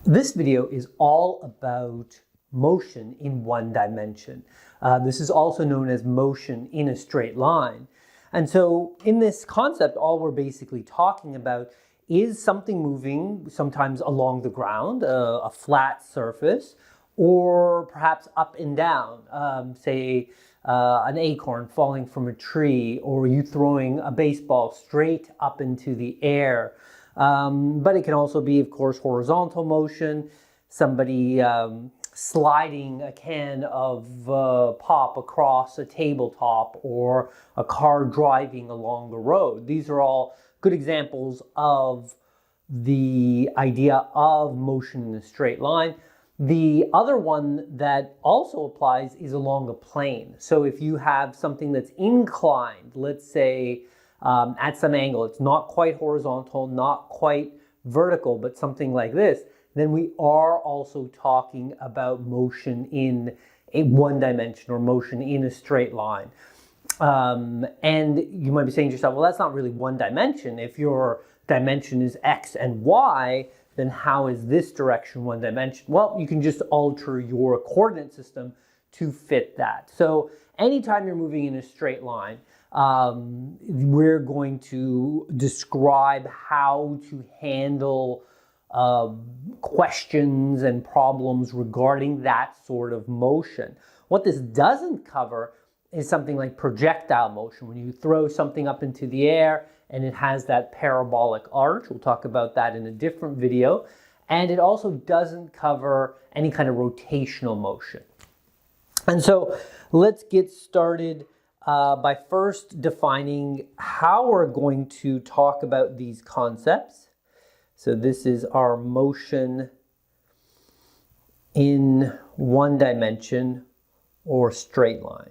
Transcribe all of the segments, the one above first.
This video is all about motion in one dimension. This is also known as motion in a straight line. And so in this concept, all we're basically talking about is something moving sometimes along the ground, a flat surface, or perhaps up and down, say an acorn falling from a tree, or you throwing a baseball straight up into the air. But it can also be, of course, horizontal motion, somebody sliding a can of pop across a tabletop, or a car driving along the road. These are all good examples of the idea of motion in a straight line. The other one that also applies is along a plane. So if you have something that's inclined, let's say at some angle, it's not quite horizontal, not quite vertical, but something like this, then we are also talking about motion in a one dimension or motion in a straight line. And you might be saying to yourself, well, that's not really one dimension. If your dimension is X and Y, then how is this direction one dimension? Well, you can just alter your coordinate system to fit that. So anytime you're moving in a straight line, we're going to describe how to handle questions and problems regarding that sort of motion. What this doesn't cover is something like projectile motion, when you throw something up into the air and it has that parabolic arch. We'll talk about that in a different video. And it also doesn't cover any kind of rotational motion. And so let's get started by first defining how we're going to talk about these concepts. So this is our motion in one dimension or straight line.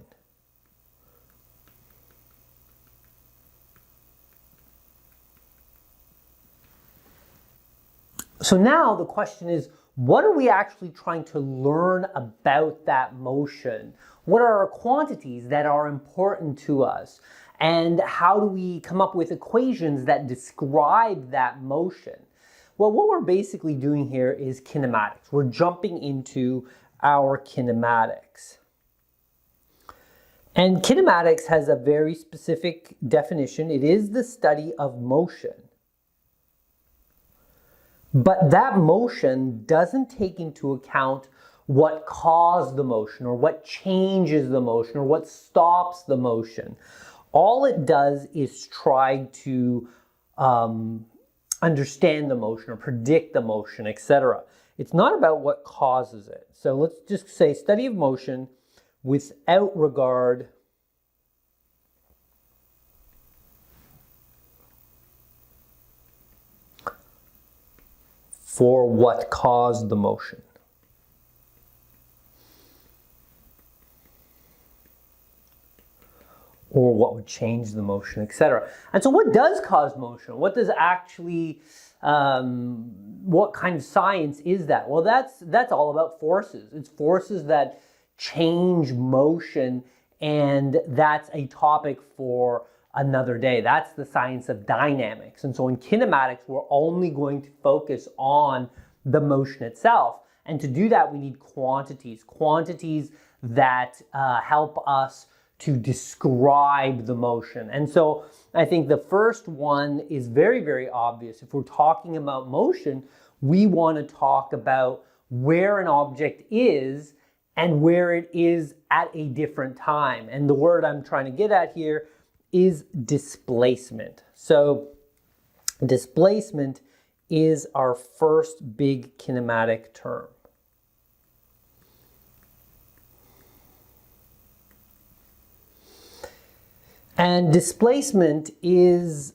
So now the question is, what are we actually trying to learn about that motion? What are our quantities that are important to us? And how do we come up with equations that describe that motion? Well, what we're basically doing here is kinematics. We're jumping into our kinematics. And kinematics has a very specific definition. It is the study of motion. But that motion doesn't take into account what caused the motion, or what changes the motion, or what stops the motion. All it does is try to understand the motion or predict the motion, etc. It's not about what causes it. So let's just say study of motion without regard for what caused the motion. Or what would change the motion, etc. And so what does cause motion? What does actually, what kind of science is that? Well, that's all about forces. It's forces that change motion, and that's a topic for another day. That's the science of dynamics. And so in kinematics, we're only going to focus on the motion itself. And to do that, we need quantities that help us to describe the motion. And so I think the first one is very, very obvious. If we're talking about motion, we want to talk about where an object is and where it is at a different time. And the word I'm trying to get at here is displacement. So displacement is our first big kinematic term. And displacement is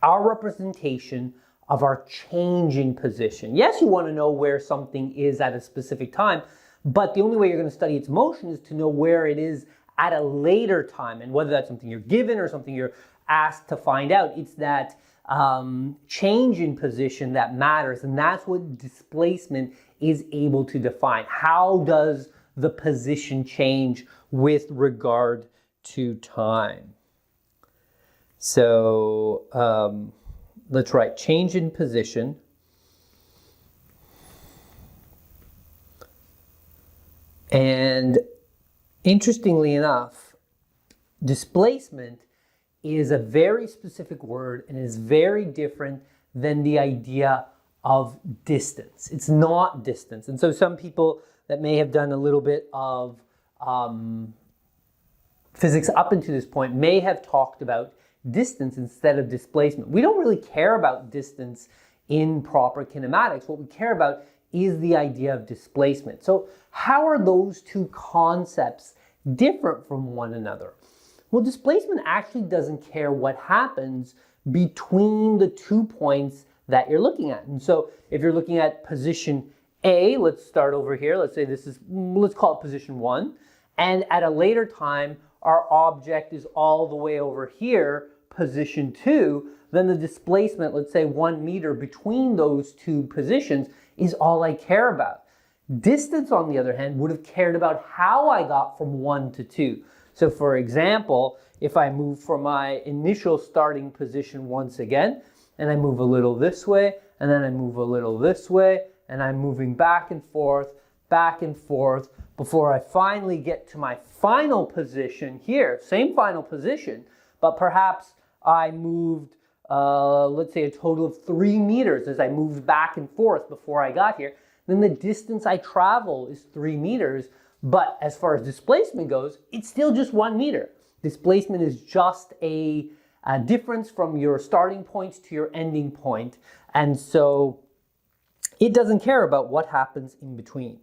our representation of our change in position. Yes, you want to know where something is at a specific time, but the only way you're going to study its motion is to know where it is at a later time, and whether that's something you're given or something you're asked to find out. It's that change in position that matters, and that's what displacement is able to define. How does the position change with regard to time? So let's write change in position And interestingly enough, displacement is a very specific word and is very different than the idea of distance. It's not distance. And so some people that may have done a little bit of physics up until this point may have talked about distance instead of displacement. We don't really care about distance in proper kinematics. What we care about is the idea of displacement. So how are those two concepts different from one another? Well, displacement actually doesn't care what happens between the 2 points that you're looking at. And so if you're looking at position A, let's start over here. Let's say let's call it position 1. And at a later time, our object is all the way over here, position 2, then the displacement, let's say 1 meter between those two positions, is all I care about. Distance, on the other hand, would have cared about how I got from 1 to 2. So for example, if I move from my initial starting position once again, and I move a little this way, and then I move a little this way, and I'm moving back and forth, before I finally get to my final position here, same final position, but perhaps I moved, let's say a total of 3 meters as I moved back and forth before I got here. Then the distance I travel is 3 meters, but as far as displacement goes, it's still just 1 meter. Displacement is just a difference from your starting point to your ending point, and so it doesn't care about what happens in between.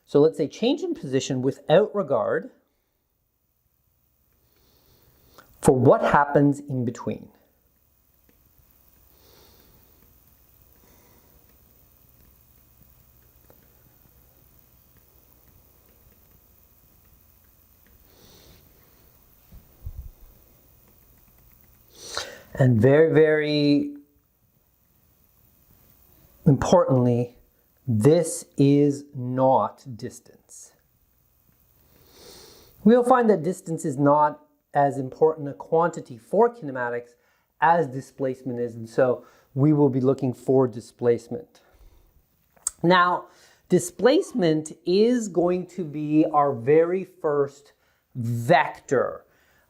So let's say change in position without regard for what happens in between. And very, very importantly, this is not distance. We'll find that distance is not as important a quantity for kinematics as displacement is, and so we will be looking for displacement. Now, displacement is going to be our very first vector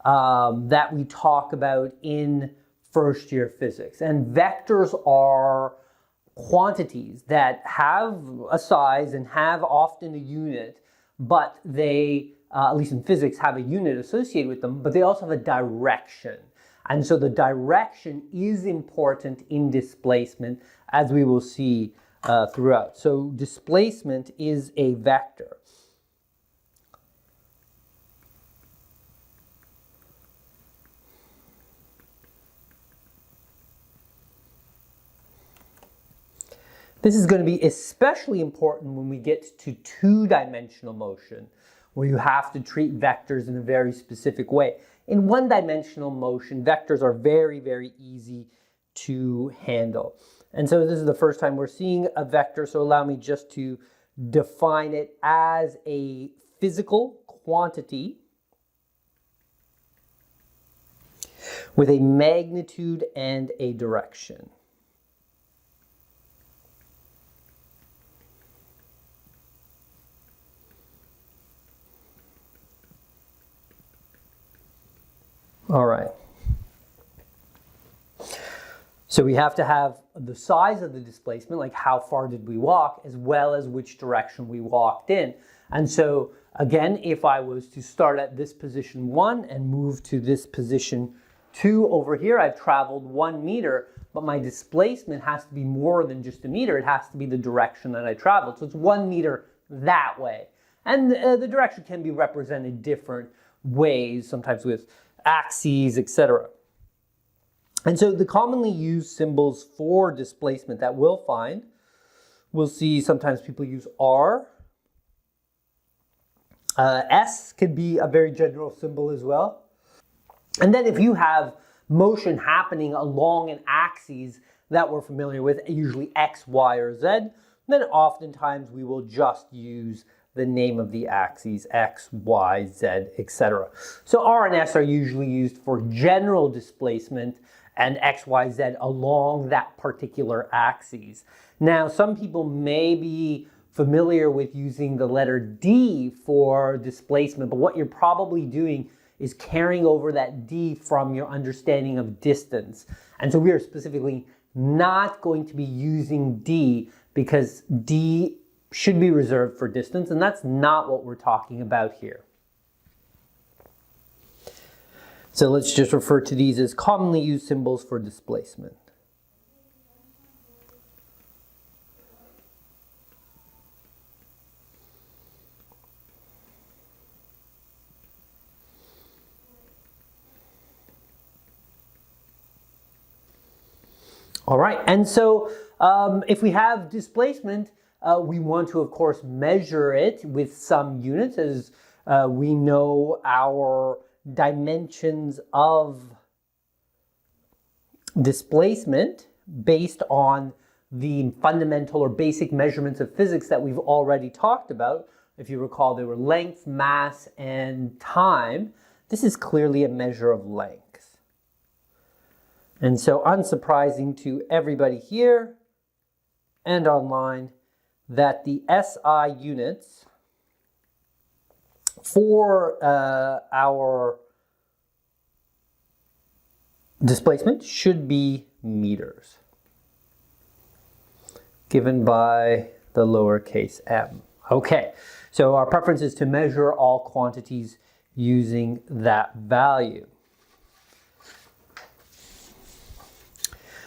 that we talk about in first year physics. And vectors are quantities that have a size and have often a unit, but they, at least in physics, have a unit associated with them, but they also have a direction. And so the direction is important in displacement, as we will see throughout. So displacement is a vector. This is going to be especially important when we get to two-dimensional motion, where you have to treat vectors in a very specific way. In one-dimensional motion, vectors are very, very easy to handle. And so this is the first time we're seeing a vector, so allow me just to define it as a physical quantity with a magnitude and a direction. All right. So we have to have the size of the displacement, like how far did we walk, as well as which direction we walked in. And so again, if I was to start at this position 1 and move to this position 2 over here, I've traveled 1 meter, but my displacement has to be more than just a meter. It has to be the direction that I traveled. So it's 1 meter that way. And the direction can be represented different ways, sometimes with axes, etc. And so the commonly used symbols for displacement that we'll find, we'll see sometimes people use R. S could be a very general symbol as well. And then if you have motion happening along an axis that we're familiar with, usually X, Y, or Z, then oftentimes we will just use the name of the axes, X, Y, Z, etc. So R and S are usually used for general displacement and X, Y, Z along that particular axis. Now, some people may be familiar with using the letter D for displacement, but what you're probably doing is carrying over that D from your understanding of distance. And so we are specifically not going to be using D because D should be reserved for distance, and that's not what we're talking about here. So let's just refer to these as commonly used symbols for displacement. All right, and so if we have displacement, we want to, of course, measure it with some units, as we know our dimensions of displacement based on the fundamental or basic measurements of physics that we've already talked about. If you recall, they were length, mass, and time. This is clearly a measure of length. And so unsurprising to everybody here and online that the SI units for our displacement should be meters, given by the lowercase m. Okay, so our preference is to measure all quantities using that value.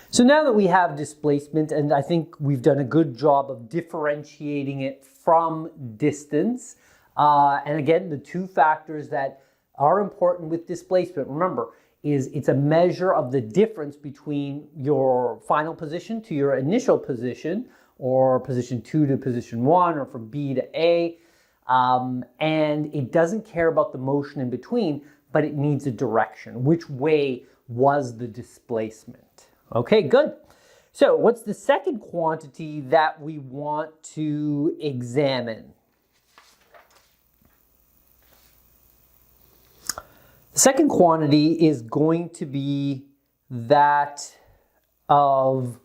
So now that we have displacement, and I think we've done a good job of differentiating it from distance, and again, the two factors that are important with displacement, remember, is it's a measure of the difference between your final position to your initial position, or position 2 to position 1, or from B to A, and it doesn't care about the motion in between, but it needs a direction. Which way was the displacement? Okay, good. So what's the second quantity that we want to examine? The second quantity is going to be that of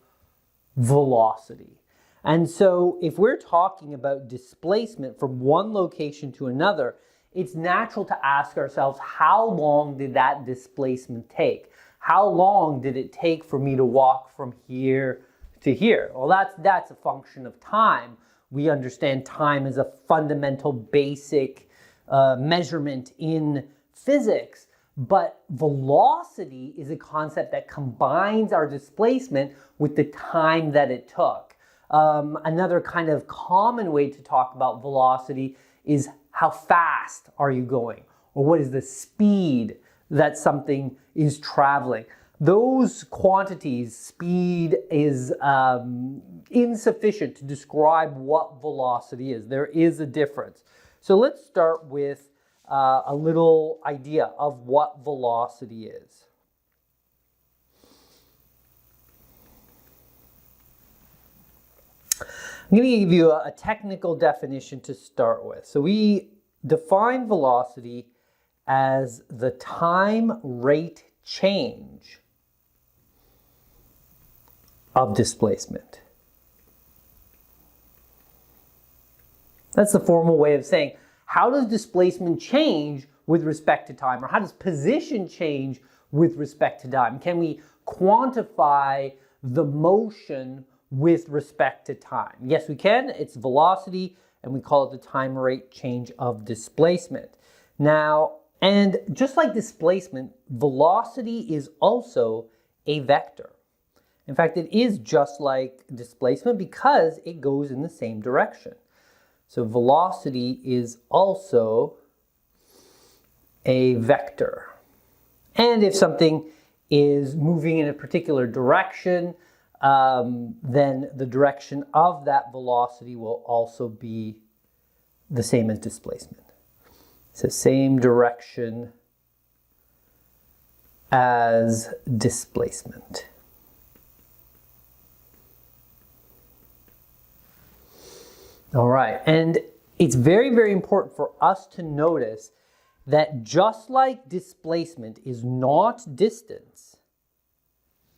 velocity. And so if we're talking about displacement from one location to another, it's natural to ask ourselves, how long did that displacement take? How long did it take for me to walk from here to here? Well, that's a function of time. We understand time as a fundamental basic measurement in physics, but velocity is a concept that combines our displacement with the time that it took. Another kind of common way to talk about velocity is how fast are you going, or what is the speed that something is traveling. Those quantities, speed is insufficient to describe what velocity is. There is a difference. So let's start with a little idea of what velocity is. I'm going to give you a technical definition to start with. So we define velocity as the time rate change of displacement. That's the formal way of saying, how does displacement change with respect to time? Or how does position change with respect to time? Can we quantify the motion with respect to time? Yes, we can. It's velocity, and we call it the time rate change of displacement. Now, and just like displacement, velocity is also a vector. In fact, it is just like displacement because it goes in the same direction. So velocity is also a vector. And if something is moving in a particular direction, then the direction of that velocity will also be the same as displacement. It's the same direction as displacement. All right, and it's very, very important for us to notice that just like displacement is not distance,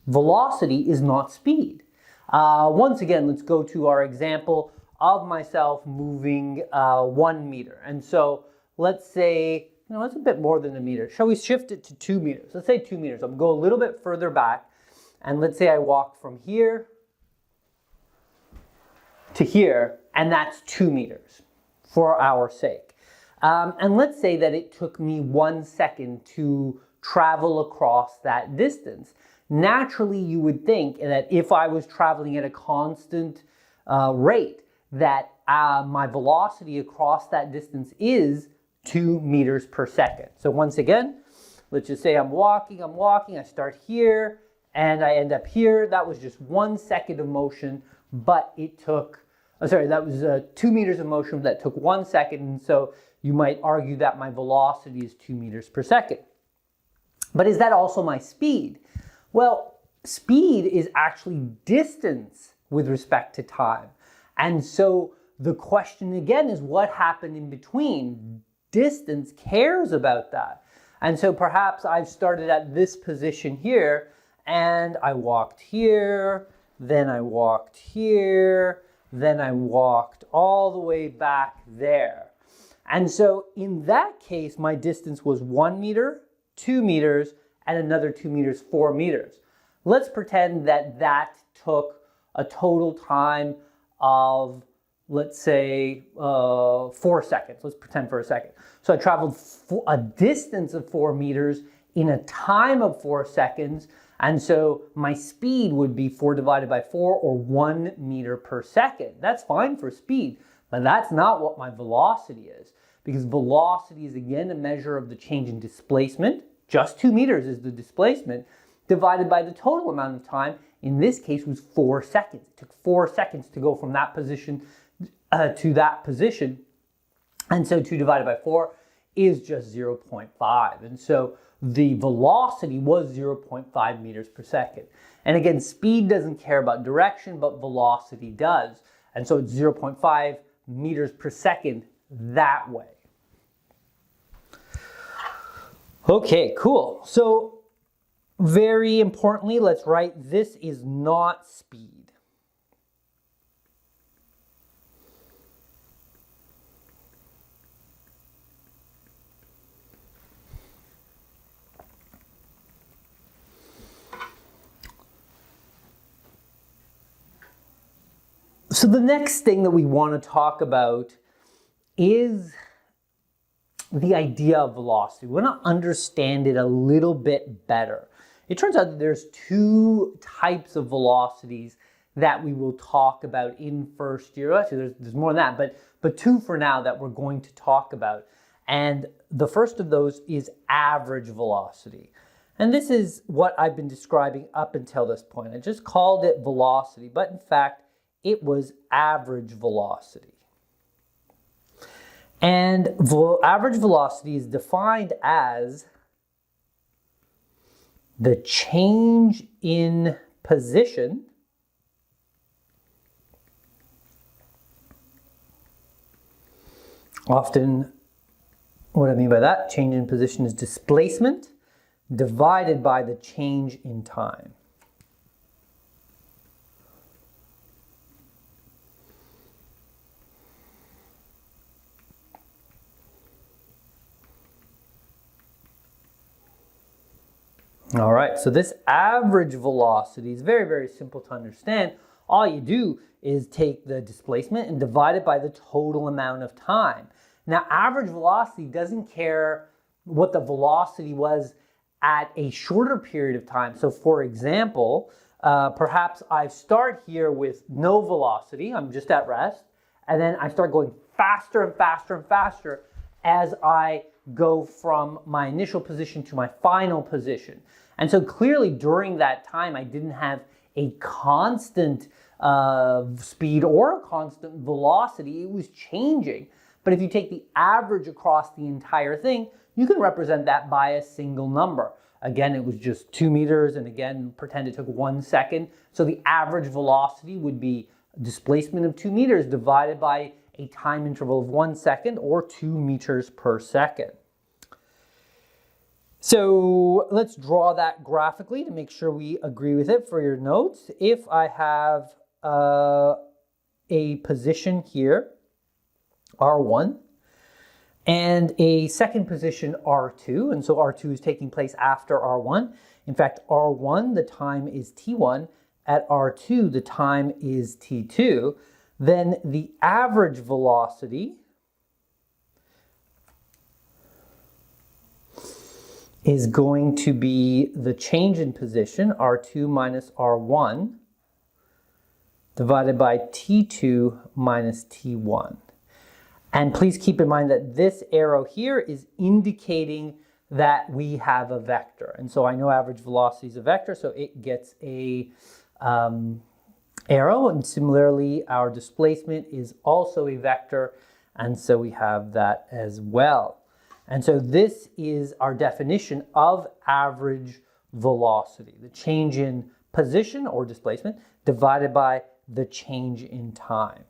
velocity is not speed. Once again, let's go to our example of myself moving 1 meter. And so let's say, it's a bit more than a meter. Shall we shift it to 2 meters? Let's say 2 meters. I'll go a little bit further back. And let's say I walk from here to here, and that's 2 meters for our sake. And let's say that it took me 1 second to travel across that distance. Naturally, you would think that if I was traveling at a constant rate, that my velocity across that distance is 2 meters per second. So once again, let's just say I'm walking, I start here, and I end up here. That was just 1 second of motion, but it took, that was 2 meters of motion that took 1 second, and so you might argue that my velocity is 2 meters per second. But is that also my speed? Well, speed is actually distance with respect to time. And so the question again is, what happened in between? Distance cares about that. And so perhaps I've started at this position here, and I walked here, then I walked here, then I walked all the way back there. And so in that case, my distance was 1 meter, 2 meters, and another 2 meters, 4 meters. Let's pretend that that took a total time of, let's say, 4 seconds. Let's pretend for a second. So I traveled a distance of 4 meters in a time of 4 seconds. And so my speed would be 4 divided by 4, or 1 meter per second. That's fine for speed, but that's not what my velocity is. Because velocity is again a measure of the change in displacement. Just 2 meters is the displacement, divided by the total amount of time. In this case was 4 seconds. It took 4 seconds to go from that position to that position. And so 2 divided by 4 is just 0.5. And so the velocity was 0.5 meters per second. And again, speed doesn't care about direction, but velocity does. And so it's 0.5 meters per second that way. Okay, cool. So very importantly, let's write this is not speed. So the next thing that we want to talk about is the idea of velocity. We want to understand it a little bit better. It turns out that there's 2 types of velocities that we will talk about in first year. Actually, there's more than that, but 2 for now that we're going to talk about. And the first of those is average velocity. And this is what I've been describing up until this point. I just called it velocity, but in fact, it was average velocity. And average velocity is defined as the change in position often, what I mean by that, change in position is displacement divided by the change in time. All right, so this average velocity is very, very simple to understand. All you do is take the displacement and divide it by the total amount of time. Now, average velocity doesn't care what the velocity was at a shorter period of time. So for example, perhaps I start here with no velocity, I'm just at rest, and then I start going faster and faster and faster as I go from my initial position to my final position. And so clearly during that time, I didn't have a constant speed or a constant velocity. It was changing. But if you take the average across the entire thing, you can represent that by a single number. Again, it was just 2 meters, and again, pretend it took 1 second. So the average velocity would be displacement of 2 meters divided by a time interval of 1 second, or 2 meters per second. So let's draw that graphically to make sure we agree with it for your notes. If I have a position here, R1, and a second position, R2. And so R2 is taking place after R1. In fact, R1, the time is T1. At R2, the time is T2. Then the average velocity is going to be the change in position, R2 minus R1, divided by T2 minus T1. And please keep in mind that this arrow here is indicating that we have a vector. And so I know average velocity is a vector, so it gets a arrow. And similarly, our displacement is also a vector, and so we have that as well. And so this is our definition of average velocity, the change in position or displacement divided by the change in time.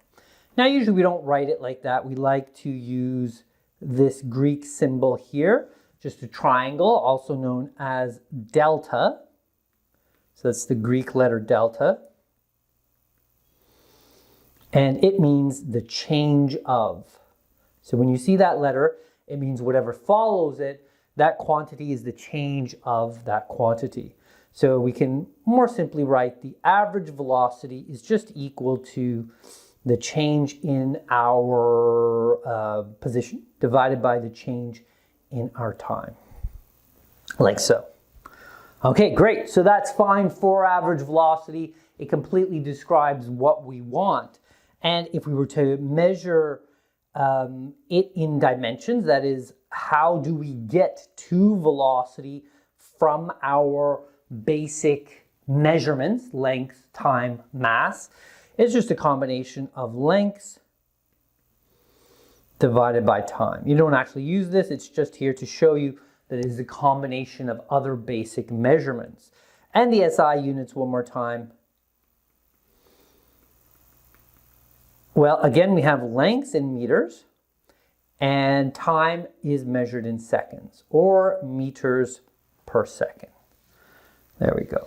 Now, usually we don't write it like that. We like to use this Greek symbol here, just a triangle, also known as delta. So that's the Greek letter delta. And it means the change of. So when you see that letter, it means whatever follows it, that quantity is the change of that quantity. So we can more simply write the average velocity is just equal to the change in our position divided by the change in our time, like so. Okay, great. So that's fine for average velocity. It completely describes what we want. And if we were to measure it in dimensions, that is, how do we get to velocity from our basic measurements, length, time, mass, it's just a combination of lengths divided by time. You don't actually use this, it's just here to show you that it is a combination of other basic measurements. And the SI units one more time. Well, again, we have lengths in meters, and time is measured in seconds, or meters per second. There we go.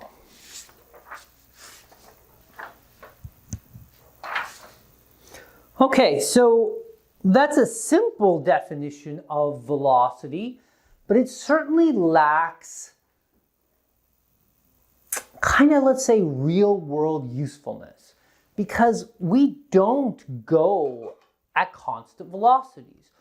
Okay, so that's a simple definition of velocity, but it certainly lacks kind of, let's say, real-world usefulness, because we don't go at constant velocities.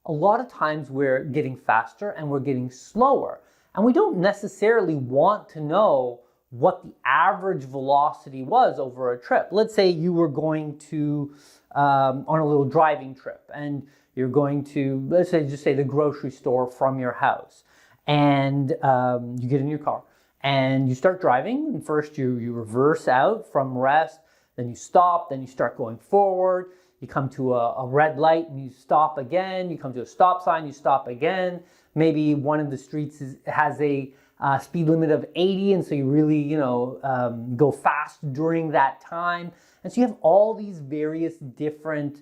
A lot of times we're getting faster and we're getting slower, and we don't necessarily want to know what the average velocity was over a trip. Let's say you were going to, on a little driving trip, and you're going to, let's say, just say the grocery store from your house, and you get in your car and you start driving, and first you reverse out from rest, then you stop, then you start going forward, you come to a red light and you stop again, you come to a stop sign, you stop again. Maybe one of the streets has a speed limit of 80, and so you really, go fast during that time. And so you have all these various different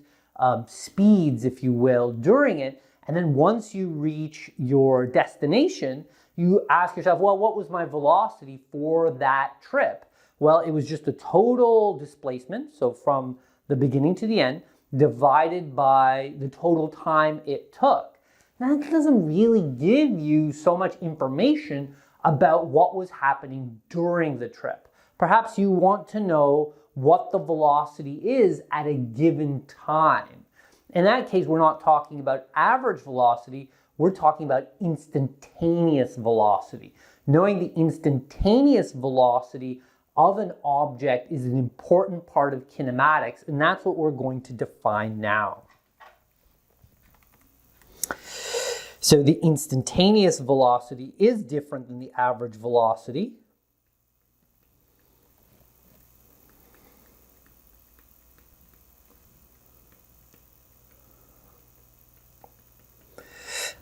speeds, if you will, during it. And then once you reach your destination, you ask yourself, well, what was my velocity for that trip? Well, it was just the total displacement, so from the beginning to the end, divided by the total time it took. Now, that doesn't really give you so much information about what was happening during the trip. Perhaps you want to know what the velocity is at a given time. In that case, we're not talking about average velocity, we're talking about instantaneous velocity. Knowing the instantaneous velocity of an object is an important part of kinematics, and that's what we're going to define now. So the instantaneous velocity is different than the average velocity.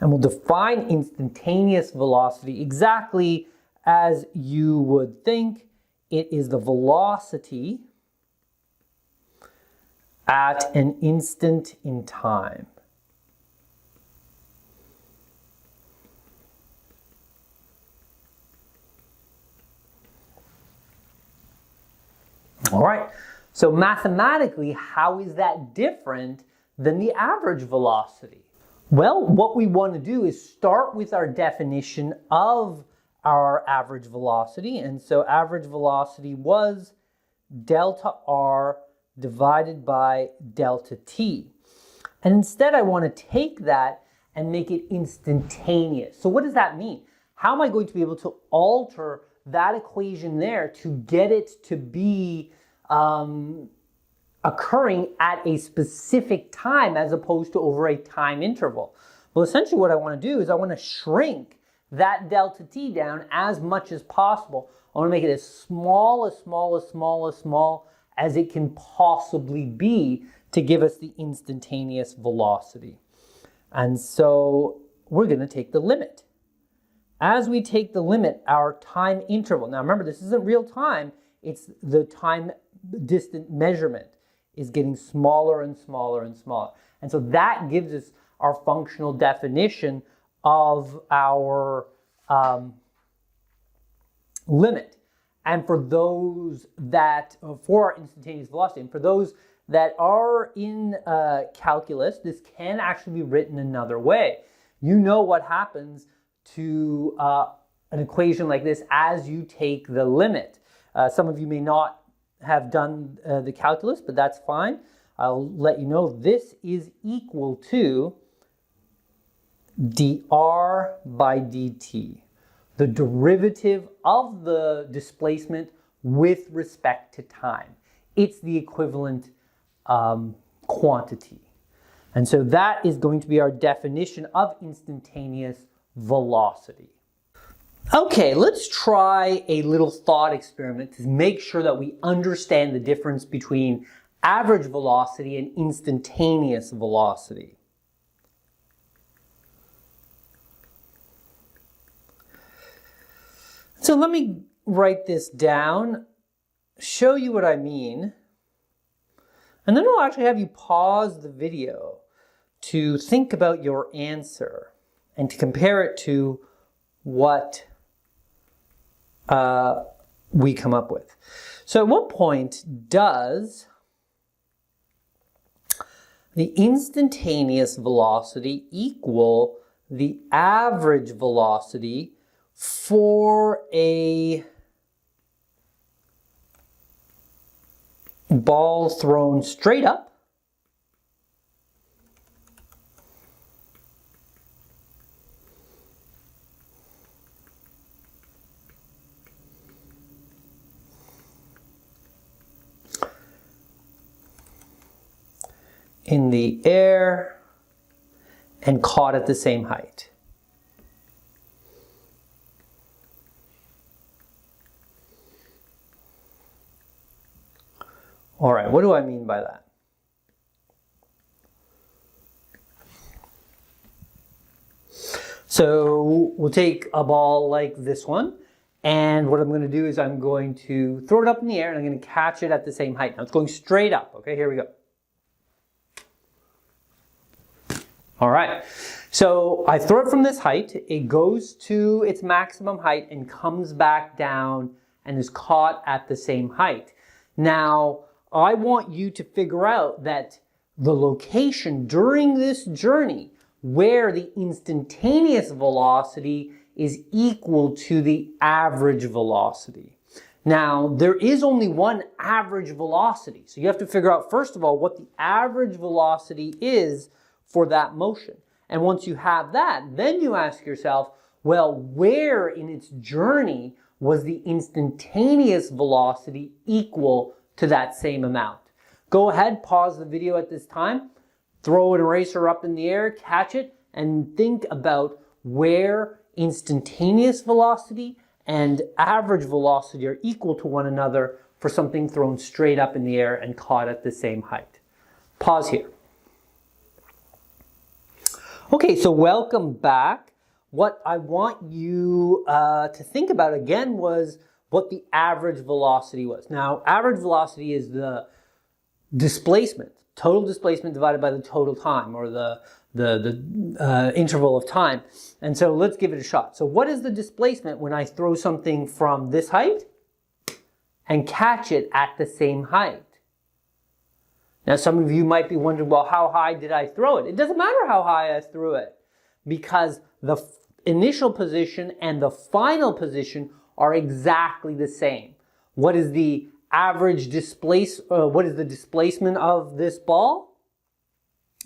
And we'll define instantaneous velocity exactly as you would think. It is the velocity at an instant in time. All right, So mathematically, how is that different than the average velocity? Well, what we want to do is start with our definition of our average velocity. And so average velocity was delta r divided by delta t. And instead I want to take that and make it instantaneous. So what does that mean? How am I going to be able to alter that equation there to get it to be occurring at a specific time as opposed to over a time interval? Well, essentially what I want to do is I want to shrink that delta t down as much as possible. I want to make it as small as it can possibly be to give us the instantaneous velocity. And so we're going to take the limit. As we take the limit, our time interval, now remember this isn't real time, it's the time distant measurement is getting smaller and smaller and smaller. And so that gives us our functional definition of our limit. And for those that, for our instantaneous velocity, and for those that are in calculus, this can actually be written another way. You know what happens to an equation like this as you take the limit. Some of you may not have done the calculus, but that's fine. I'll let you know this is equal to dr by dt, the derivative of the displacement with respect to time. It's the equivalent quantity. And so that is going to be our definition of instantaneous velocity. Okay, let's try a little thought experiment to make sure that we understand the difference between average velocity and instantaneous velocity. So let me write this down, show you what I mean, and then I'll actually have you pause the video to think about your answer and to compare it to what we come up with. So at what point does the instantaneous velocity equal the average velocity for a ball thrown straight up in the air and caught at the same height? All right, what do I mean by that? So we'll take a ball like this one, and what I'm going to do is I'm going to throw it up in the air and I'm going to catch it at the same height. Now it's going straight up. Okay, here we go. All right, so I throw it from this height, it goes to its maximum height and comes back down and is caught at the same height. Now, I want you to figure out that the location during this journey where the instantaneous velocity is equal to the average velocity. Now, there is only one average velocity, so you have to figure out, first of all, what the average velocity is for that motion. And once you have that, then you ask yourself, well, where in its journey was the instantaneous velocity equal to that same amount? Go ahead, pause the video at this time, throw an eraser up in the air, catch it, and think about where instantaneous velocity and average velocity are equal to one another for something thrown straight up in the air and caught at the same height. Pause here. Okay, so welcome back. What I want you to think about again was what the average velocity was. Now, average velocity is the displacement, total displacement divided by the total time, or the interval of time. And so let's give it a shot. So what is the displacement when I throw something from this height and catch it at the same height? Now, some of you might be wondering, well, how high did I throw it? It doesn't matter how high I threw it, because the initial position and the final position are exactly the same. What is the average what is the displacement of this ball?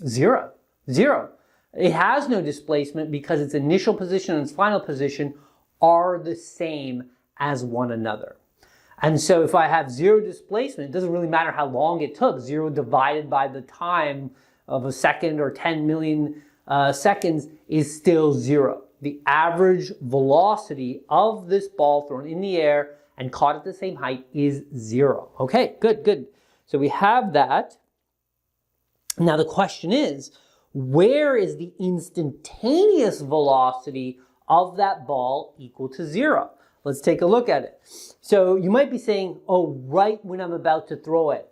Zero. Zero. It has no displacement because its initial position and its final position are the same as one another. And so if I have zero displacement, it doesn't really matter how long it took. Zero divided by the time of a second or 10 million seconds is still zero. The average velocity of this ball thrown in the air and caught at the same height is zero. Okay, good, good. So we have that. Now the question is, where is the instantaneous velocity of that ball equal to zero? Let's take a look at it. So you might be saying, oh, right when I'm about to throw it,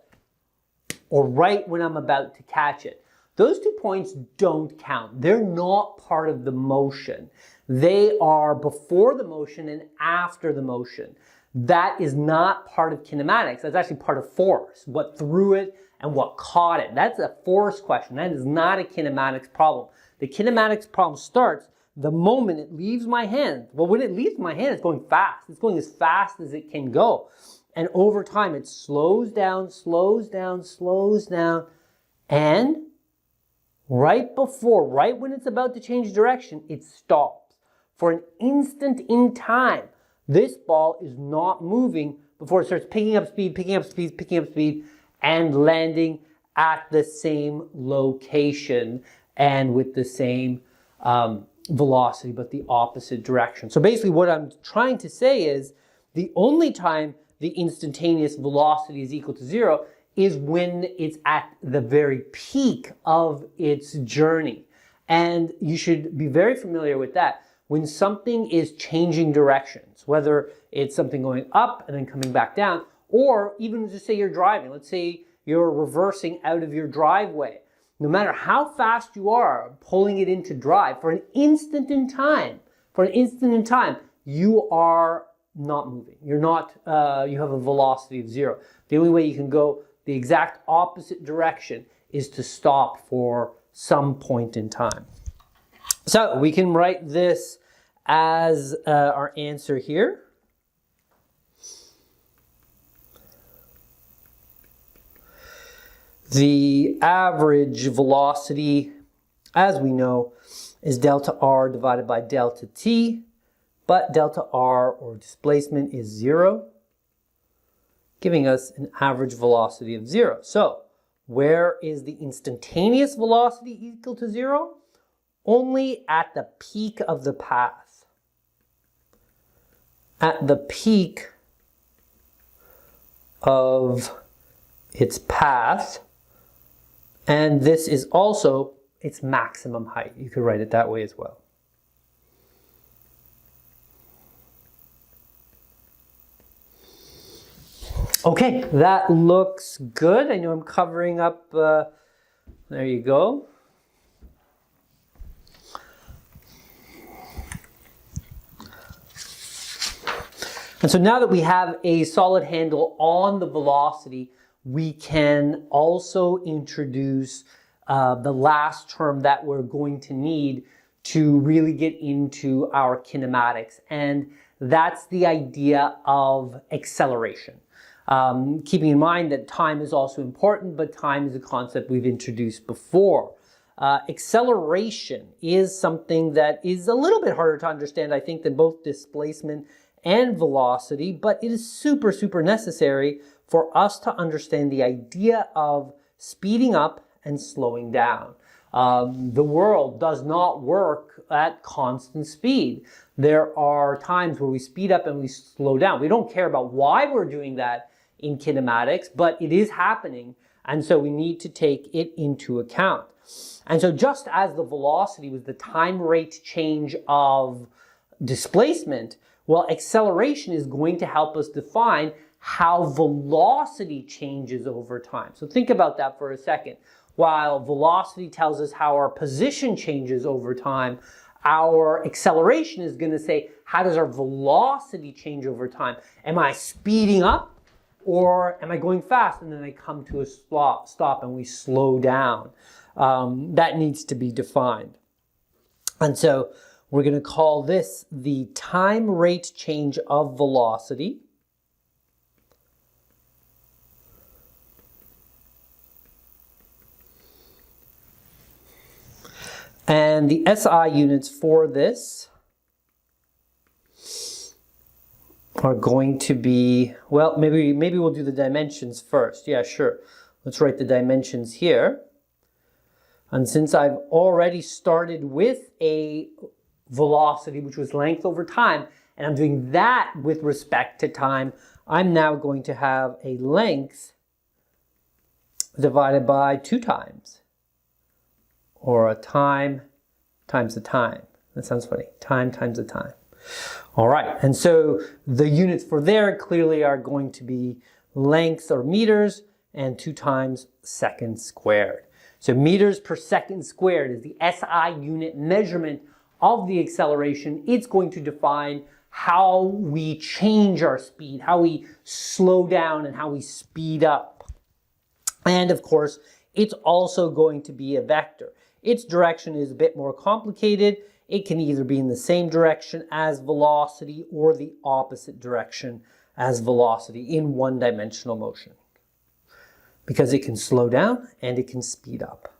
or right when I'm about to catch it. Those 2 points don't count. They're not part of the motion. They are before the motion and after the motion. That is not part of kinematics. That's actually part of force, what threw it and what caught it. That's a force question. That is not a kinematics problem. The kinematics problem starts the moment it leaves my hand. Well, when it leaves my hand, it's going fast. It's going as fast as it can go. And over time, it slows down, slows down, slows down. And right when it's about to change direction, it stops. For an instant in time, this ball is not moving before it starts picking up speed, picking up speed, picking up speed, and landing at the same location and with the same velocity, but the opposite direction. So basically what I'm trying to say is the only time the instantaneous velocity is equal to zero is when it's at the very peak of its journey. And you should be very familiar with that. When something is changing directions, whether it's something going up and then coming back down, or even just say you're driving. Let's say you're reversing out of your driveway. No matter how fast you are pulling it into drive, for an instant in time, you are not moving. You're not, you have a velocity of zero. The only way you can go the exact opposite direction is to stop for some point in time. So we can write this as our answer here. The average velocity, as we know, is delta r divided by delta t, but delta r, or displacement, is zero, giving us an average velocity of zero. So, where is the instantaneous velocity equal to zero? Only at the peak of the path. At the peak of its path. And this is also its maximum height. You could write it that way as well. Okay, that looks good. I know I'm covering up, there you go. And so now that we have a solid handle on the velocity, we can also introduce the last term that we're going to need to really get into our kinematics. And that's the idea of acceleration. Keeping in mind that time is also important, but time is a concept we've introduced before. Acceleration is something that is a little bit harder to understand, I think, than both displacement and velocity, but it is super, super necessary for us to understand the idea of speeding up and slowing down. The world does not work at constant speed. There are times where we speed up and we slow down. We don't care about why we're doing that in kinematics, but it is happening, and so we need to take it into account. And so just as the velocity was the time rate change of displacement, well, acceleration is going to help us define how velocity changes over time. So think about that for a second. While velocity tells us how our position changes over time, our acceleration is going to say, how does our velocity change over time? Am I speeding up Or am I going fast and then I come to a stop and we slow down? That needs to be defined. And so we're going to call this the time rate change of velocity. And the SI units for this are going to be, well, maybe we'll do the dimensions first. Yeah, sure. Let's write the dimensions here. And since I've already started with a velocity, which was length over time, and I'm doing that with respect to time, I'm now going to have a length divided by 2 times, or a time times the time. That sounds funny. Time times the time. All right, and so the units for there clearly are going to be length or meters and 2 times seconds squared. So meters per second squared is the SI unit measurement of the acceleration. It's going to define how we change our speed, how we slow down and how we speed up. And of course, it's also going to be a vector. Its direction is a bit more complicated. It can either be in the same direction as velocity or the opposite direction as velocity in one-dimensional motion, because it can slow down and it can speed up.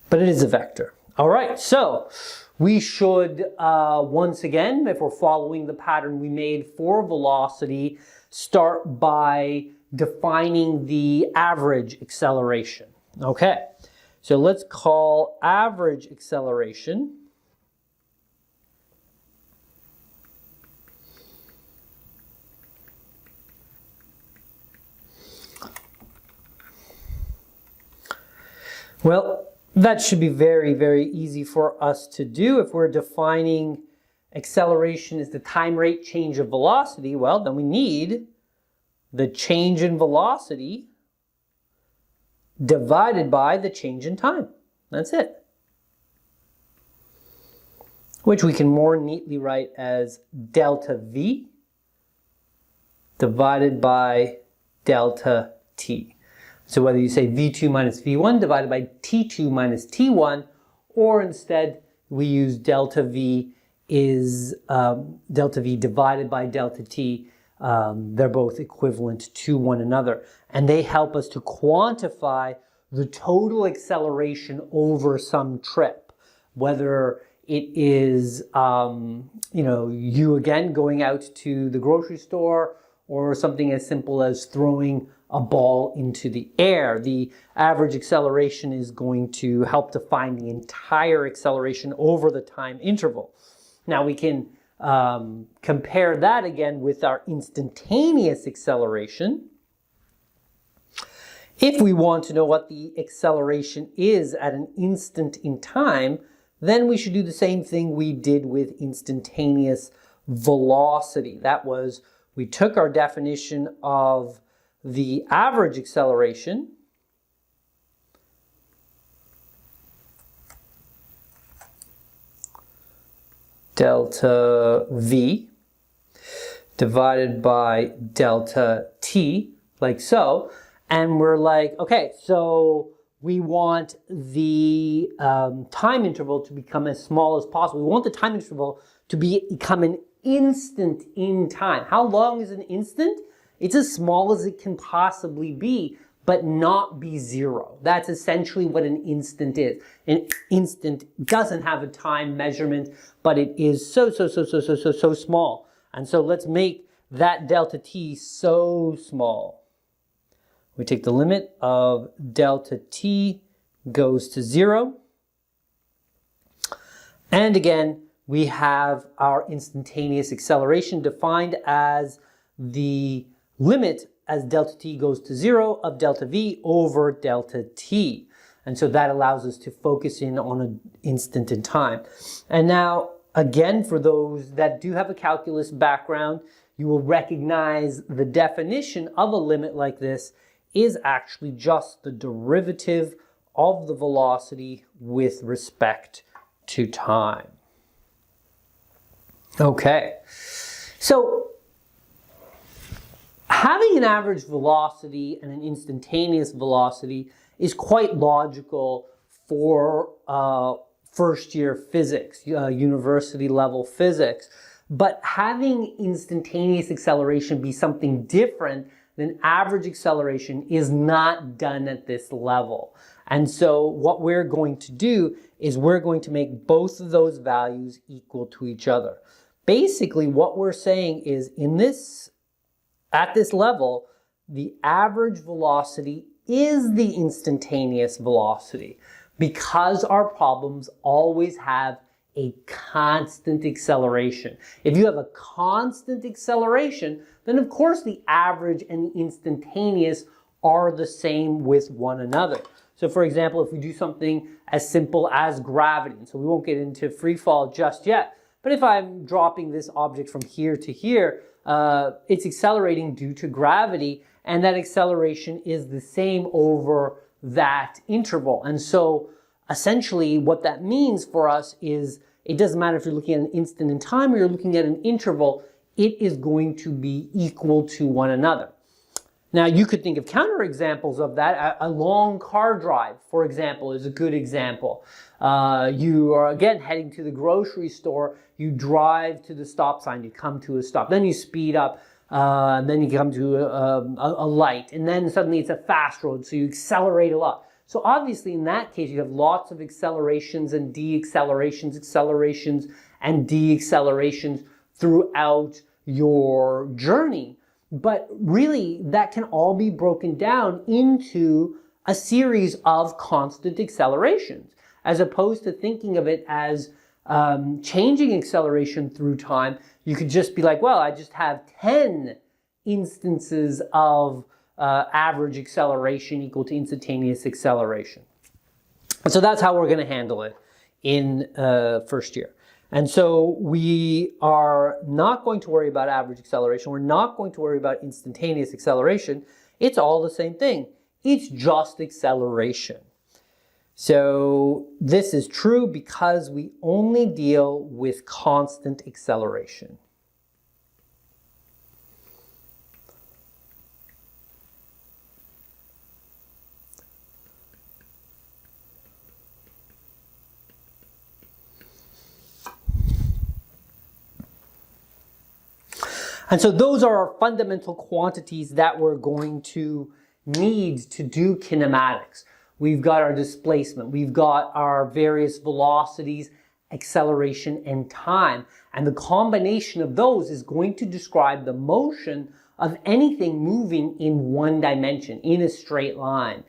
But it is a vector. All right, so we should, once again, if we're following the pattern we made for velocity, start by defining the average acceleration. Okay, so let's call average acceleration well, that should be very, very easy for us to do. If we're defining acceleration as the time rate change of velocity, well, then we need the change in velocity divided by the change in time. That's it. Which we can more neatly write as delta V divided by delta T. So whether you say V2 minus V1 divided by T2 minus T1, or instead we use delta V is delta V divided by delta T. They're both equivalent to one another, and they help us to quantify the total acceleration over some trip, whether it is you again going out to the grocery store, or something as simple as throwing a ball into the air. The average acceleration is going to help define the entire acceleration over the time interval. Now we can compare that again with our instantaneous acceleration. If we want to know what the acceleration is at an instant in time, then we should do the same thing we did with instantaneous velocity. That was, we took our definition of the average acceleration, delta V, divided by delta T, like so, and we're like, okay, so we want the time interval to become as small as possible. We want the time interval to become an instant in time. How long is an instant? It's as small as it can possibly be, but not be zero. That's essentially what an instant is. An instant doesn't have a time measurement, but it is so small. And so let's make that delta T so small. We take the limit of delta T goes to 0. And again, we have our instantaneous acceleration defined as the limit as delta T goes to 0 of delta V over delta T. And so that allows us to focus in on an instant in time. And now, again, for those that do have a calculus background, you will recognize the definition of a limit like this is actually just the derivative of the velocity with respect to time. Okay, so Having an average velocity and an instantaneous velocity is quite logical for first year physics, university level physics. But having instantaneous acceleration be something different than average acceleration is not done at this level. And so what we're going to do is we're going to make both of those values equal to each other. Basically, what we're saying is at this level, the average velocity is the instantaneous velocity because our problems always have a constant acceleration. If you have a constant acceleration, then of course the average and the instantaneous are the same with one another. So for example, if we do something as simple as gravity, and so we won't get into free fall just yet, but if I'm dropping this object from here to here, it's accelerating due to gravity, and that acceleration is the same over that interval. And so essentially what that means for us is it doesn't matter if you're looking at an instant in time or you're looking at an interval, it is going to be equal to one another. Now you could think of counterexamples of that. A long car drive, for example, is a good example. You are again heading to the grocery store, you drive to the stop sign, you come to a stop, then you speed up, then you come to a light, and then suddenly it's a fast road, so you accelerate a lot. So obviously in that case you have lots of accelerations and deaccelerations, accelerations and deaccelerations throughout your journey. But really that can all be broken down into a series of constant accelerations, as opposed to thinking of it as changing acceleration through time. You could just be like, well, I just have 10 instances of average acceleration equal to instantaneous acceleration. So that's how we're going to handle it in first year. And so we are not going to worry about average acceleration. We're not going to worry about instantaneous acceleration. It's all the same thing. It's just acceleration. So this is true because we only deal with constant acceleration. And so those are our fundamental quantities that we're going to need to do kinematics. We've got our displacement, we've got our various velocities, acceleration, and time. And the combination of those is going to describe the motion of anything moving in one dimension, in a straight line.